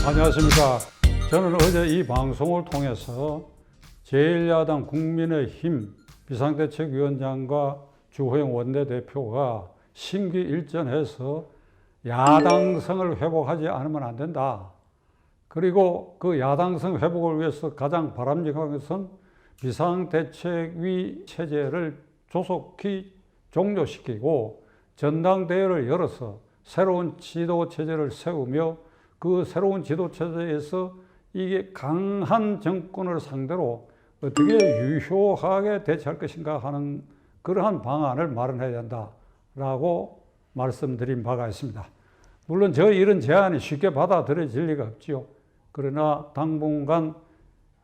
안녕하십니까. 저는 어제 이 방송을 통해서 제1야당 국민의힘 비상대책위원장과 주호영 원내대표가 심기일전해서 야당성을 회복하지 않으면 안 된다. 그리고 그 야당성 회복을 위해서 가장 바람직한 것은 비상대책위 체제를 조속히 종료시키고 전당대회를 열어서 새로운 지도체제를 세우며 그 새로운 지도체제에서 이게 강한 정권을 상대로 어떻게 유효하게 대처할 것인가 하는 그러한 방안을 마련해야 된다라고 말씀드린 바가 있습니다. 물론 이런 제안이 쉽게 받아들여질 리가 없지요. 그러나 당분간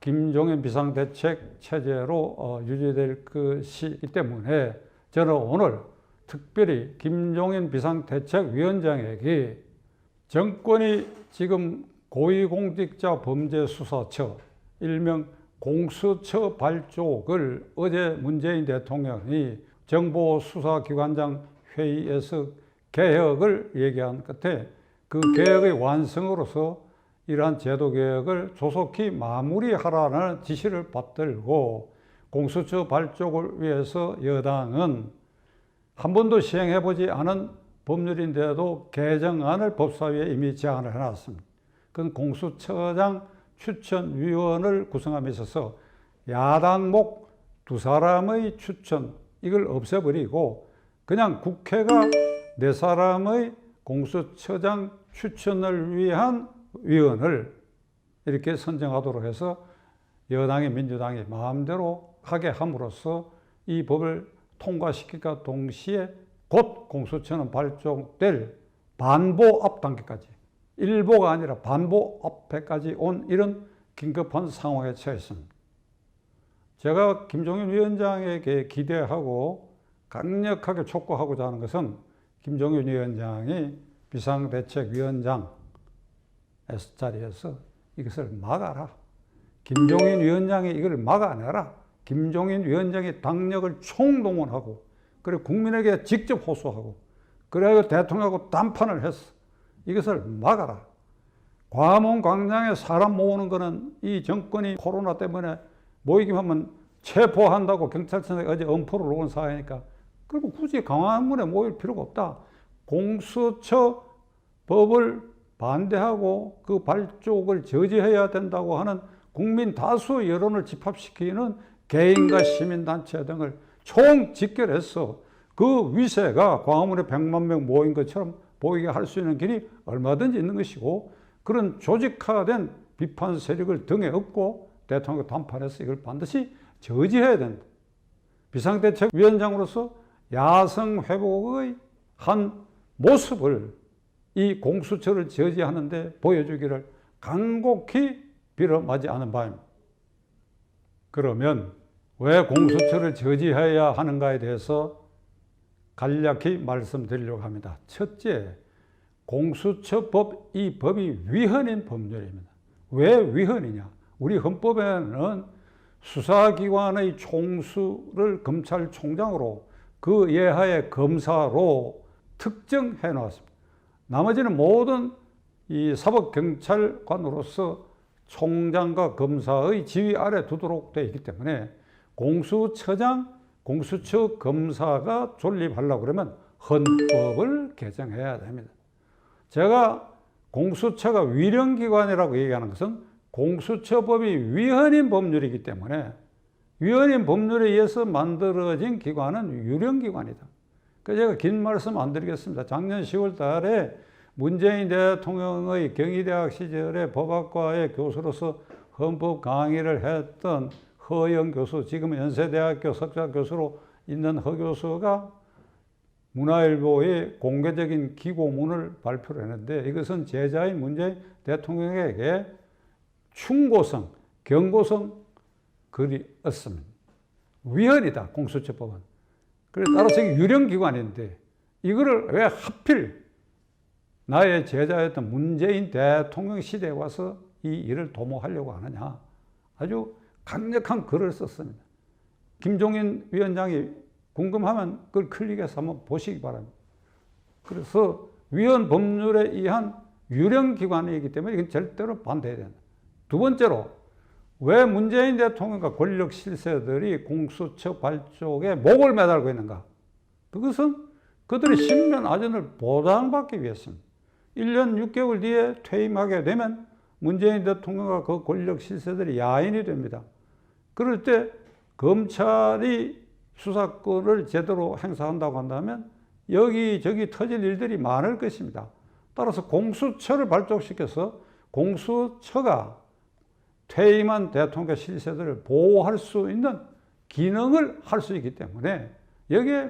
김종인 비상대책 체제로 유지될 것이기 때문에 저는 오늘 특별히 김종인 비상대책위원장에게 정권이 지금 고위공직자범죄수사처, 일명 공수처 발족을 어제 문재인 대통령이 정보수사기관장 회의에서 개혁을 얘기한 끝에 그 개혁의 완성으로서 이러한 제도개혁을 조속히 마무리하라는 지시를 받들고 공수처 발족을 위해서 여당은 한 번도 시행해보지 않은 법률인데도 개정안을 법사위에 이미 제안을 해놨습니다. 그건 공수처장 추천위원을 구성함에 있어서 야당목 2사람의 추천 이걸 없애버리고 그냥 국회가 4사람의 공수처장 추천을 위한 위원을 이렇게 선정하도록 해서 여당이 민주당이 마음대로 하게 함으로써 이 법을 통과시킬까 동시에 곧 공수처는 발족될 반보 앞 단계까지, 일보가 아니라 반보 앞에까지 온 이런 긴급한 상황에 처했습니다. 제가 김종인 위원장에게 기대하고 강력하게 촉구하고자 하는 것은 김종인 위원장이 비상대책위원장 자리에서 이것을 막아라. 김종인 위원장이 이걸 막아내라. 김종인 위원장이 당력을 총동원하고 그리고 국민에게 직접 호소하고 그래서 대통령하고 담판을 했어. 이것을 막아라. 광화문 광장에 사람 모으는 거는 이 정권이 코로나 때문에 모이기만 하면 체포한다고 경찰청에 어제 엄포를 놓은 사회니까 그리고 굳이 광화문에 모일 필요가 없다. 공수처 법을 반대하고 그 발족을 저지해야 된다고 하는 국민 다수의 여론을 집합시키는 개인과 시민단체 등을 총 직결해서 그 위세가 광화문에 100만 명 모인 것처럼 보이게 할 수 있는 길이 얼마든지 있는 것이고 그런 조직화된 비판 세력을 등에 업고 대통령 담판해서 이걸 반드시 저지해야 된다. 비상대책위원장으로서 야성 회복의 한 모습을 이 공수처를 저지하는 데 보여주기를 간곡히 빌어마지않은 바입니다. 그러면 왜 공수처를 저지해야 하는가에 대해서 간략히 말씀드리려고 합니다. 첫째, 공수처법, 이 법이 위헌인 법률입니다. 왜 위헌이냐? 우리 헌법에는 수사기관의 총수를 검찰총장으로 그 예하의 검사로 특정해 놓았습니다. 나머지는 모든 이 사법경찰관으로서 총장과 검사의 지휘 아래 두도록 되어 있기 때문에 공수처장, 공수처 검사가 존립하려고 그러면 헌법을 개정해야 됩니다. 제가 공수처가 위령기관이라고 얘기하는 것은 공수처법이 위헌인 법률이기 때문에 위헌인 법률에 의해서 만들어진 기관은 유령기관이다. 그래서 제가 긴 말씀 안 드리겠습니다. 작년 10월 달에 문재인 대통령의 경희대학 시절에 법학과의 교수로서 헌법 강의를 했던 허영 교수, 지금 연세대학교 석좌 교수로 있는 허 교수가 문화일보에 공개적인 기고문을 발표를 했는데 이것은 제자인 문재인 대통령에게 충고성, 경고성 글이 없습니다. 위헌이다, 공수처법은. 그래서 따라서 이게 유령기관인데 이거를 왜 하필 나의 제자였던 문재인 대통령 시대에 와서 이 일을 도모하려고 하느냐. 아주 강력한 글을 썼습니다. 김종인 위원장이 궁금하면 그걸 클릭해서 한번 보시기 바랍니다. 그래서 위헌 법률에 의한 유령기관이기 때문에 이건 절대로 반대해야 된다. 두 번째로, 왜 문재인 대통령과 권력 실세들이 공수처 발족에 목을 매달고 있는가? 그것은 그들의 신변 안전을 보장받기 위해서입니다. 1년 6개월 뒤에 퇴임하게 되면 문재인 대통령과 그 권력 실세들이 야인이 됩니다. 그럴 때 검찰이 수사권을 제대로 행사한다고 한다면 여기저기 터질 일들이 많을 것입니다. 따라서 공수처를 발족시켜서 공수처가 퇴임한 대통령과 실세들을 보호할 수 있는 기능을 할 수 있기 때문에 여기에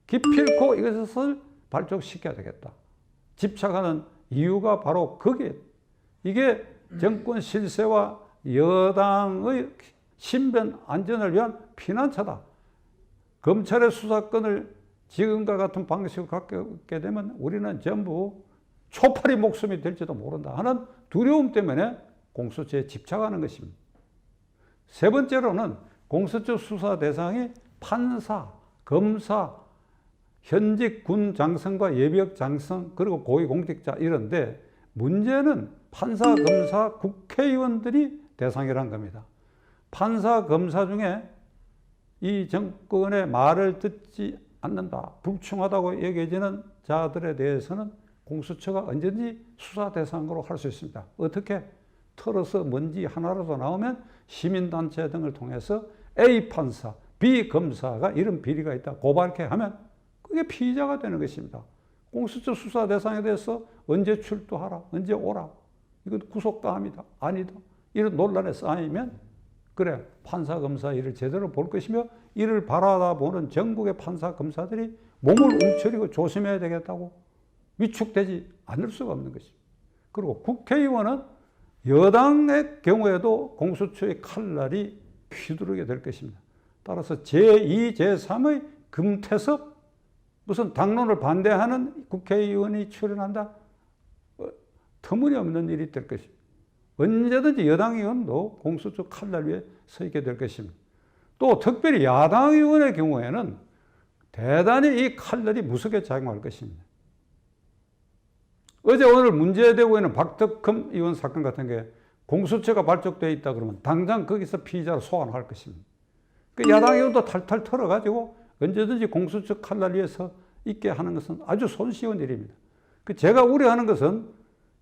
기필코 이것을 발족시켜야 되겠다. 집착하는 이유가 바로 거기에, 이게 정권 실세와 여당의 신변 안전을 위한 피난처다. 검찰의 수사권을 지금과 같은 방식으로 갖게 되면 우리는 전부 초파리 목숨이 될지도 모른다 하는 두려움 때문에 공수처에 집착하는 것입니다. 세 번째로는 공수처 수사 대상이 판사, 검사, 현직 군 장성과 예비역 장성, 그리고 고위공직자 이런데, 문제는 판사, 검사, 국회의원들이 대상이란 겁니다. 판사, 검사 중에 이 정권의 말을 듣지 않는다, 불충하다고 여겨지는 자들에 대해서는 공수처가 언제든지 수사 대상으로 할 수 있습니다. 어떻게? 털어서 먼지 하나라도 나오면 시민단체 등을 통해서 A 판사, B 검사가 이런 비리가 있다 고발케 하면 그게 피의자가 되는 것입니다. 공수처 수사 대상에 대해서 언제 출두하라, 언제 오라, 이건 구속감이다, 아니다, 이런 논란에 쌓이면 그래, 판사, 검사 일을 제대로 볼 것이며 이를 바라보는 전국의 판사, 검사들이 몸을 움츠리고 조심해야 되겠다고 위축되지 않을 수가 없는 것입니다. 그리고 국회의원은 여당의 경우에도 공수처의 칼날이 휘두르게 될 것입니다. 따라서 제2, 제3의 금태섭, 무슨 당론을 반대하는 국회의원이 출연한다? 터무니없는 일이 될 것입니다. 언제든지 여당 의원도 공수처 칼날 위에 서 있게 될 것입니다. 또 특별히 야당 의원의 경우에는 대단히 이 칼날이 무섭게 작용할 것입니다. 어제 오늘 문제되고 있는 박덕흠 의원 사건 같은 게 공수처가 발족되어 있다 그러면 당장 거기서 피의자로 소환할 것입니다. 그 야당 의원도 탈탈 털어가지고 언제든지 공수처 칼날 위에서 있게 하는 것은 아주 손쉬운 일입니다. 제가 우려하는 것은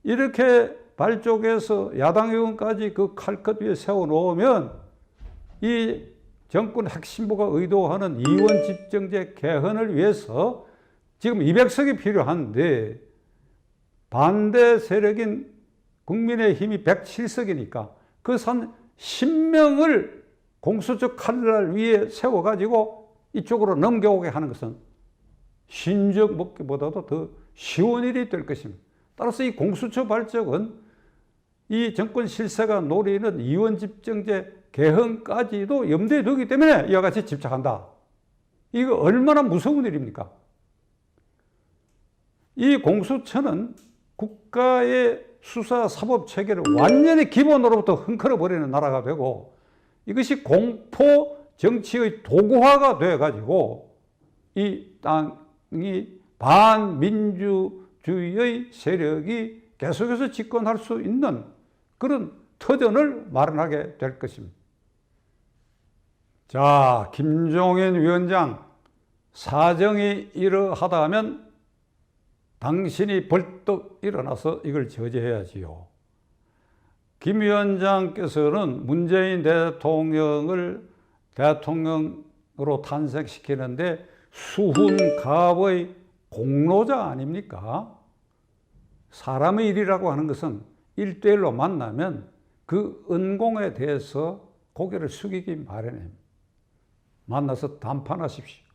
이렇게 발족해서 야당 의원까지 그 칼끝 위에 세워놓으면 이 정권 핵심부가 의도하는 이원 집정제 개헌을 위해서 지금 200석이 필요한데 반대 세력인 국민의힘이 107석이니까 그 10명을 공수처 칼날 위에 세워가지고 이쪽으로 넘겨오게 하는 것은 신적 먹기보다도 더 쉬운 일이 될 것입니다. 따라서 이 공수처 발족은 이 정권 실세가 노리는 이원 집정제 개헌까지도 염두에 두기 때문에 이와 같이 집착한다. 이거 얼마나 무서운 일입니까? 이 공수처는 국가의 수사 사법 체계를 완전히 기본으로부터 흔들어버리는 나라가 되고 이것이 공포 정치의 도구화가 되어가지고 이 땅이 반민주주의의 세력이 계속해서 집권할 수 있는 그런 터전을 마련하게 될 것입니다. 자, 김종인 위원장, 사정이 이러하다면 당신이 벌떡 일어나서 이걸 저지해야지요. 김 위원장께서는 문재인 대통령을 대통령으로 탄생시키는데 수훈갑의 공로자 아닙니까? 사람의 일이라고 하는 것은 1대1로 만나면 그 은공에 대해서 고개를 숙이기 마련입니다. 만나서 담판하십시오.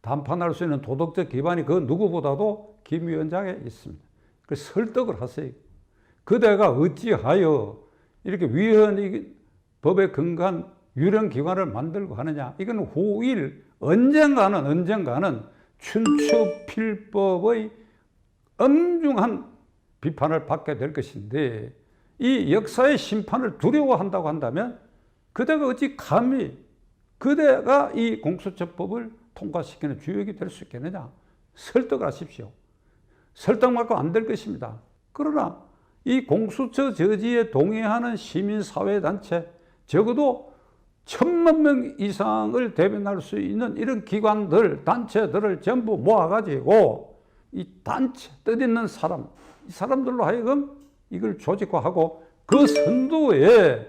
담판할 수 있는 도덕적 기반이 그 누구보다도 김 위원장에 있습니다. 그 설득을 하세요. 그대가 어찌하여 이렇게 위헌 법에 근거한 유령기관을 만들고 하느냐. 이건 후일 언젠가는 춘추필법의 엄중한 비판을 받게 될 것인데 이 역사의 심판을 두려워한다고 한다면 그대가 어찌 감히 그대가 이 공수처법을 통과시키는 주역이 될 수 있겠느냐. 설득을 하십시오. 설득받고 안 될 것입니다. 그러나 이 공수처 저지에 동의하는 시민사회단체, 적어도 1,000만 명 이상을 대변할 수 있는 이런 기관들, 단체들을 전부 모아가지고 이 단체, 뜻있는 사람, 이 사람들로 하여금 이걸 조직화하고 그 선두에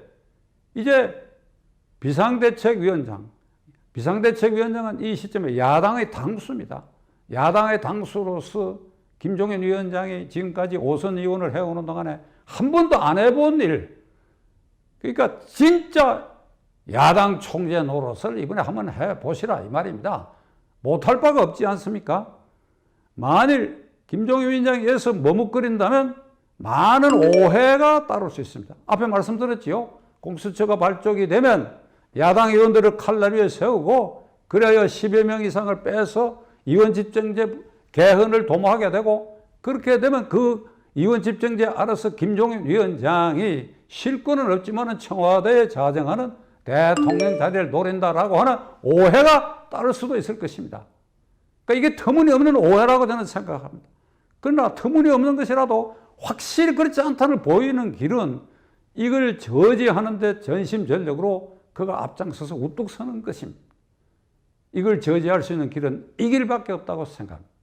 이제 비상대책위원장은 이 시점에 야당의 당수입니다. 야당의 당수로서 김종인 위원장이 지금까지 5선 의원을 해오는 동안에 한 번도 안 해본 일, 그러니까 진짜 야당 총재 노릇을 이번에 한번 해보시라 이 말입니다. 못할 바가 없지 않습니까? 만일 김종인 위원장이 여기서 머뭇거린다면 많은 오해가 따를 수 있습니다. 앞에 말씀드렸지요. 공수처가 발족이 되면 야당 의원들을 칼날 위에 세우고 그래야 10여 명 이상을 빼서 의원집정제 개헌을 도모하게 되고, 그렇게 되면 그 의원집정제 알아서 김종인 위원장이 실권은 없지만 청와대에 자정하는 대통령 자리를 노린다라고 하는 오해가 따를 수도 있을 것입니다. 그러니까 이게 터무니없는 오해라고 저는 생각합니다. 그러나 터무니없는 것이라도 확실히 그렇지 않다는 보이는 길은 이걸 저지하는 데 전심전력으로 그가 앞장서서 우뚝 서는 것입니다. 이걸 저지할 수 있는 길은 이 길밖에 없다고 생각합니다.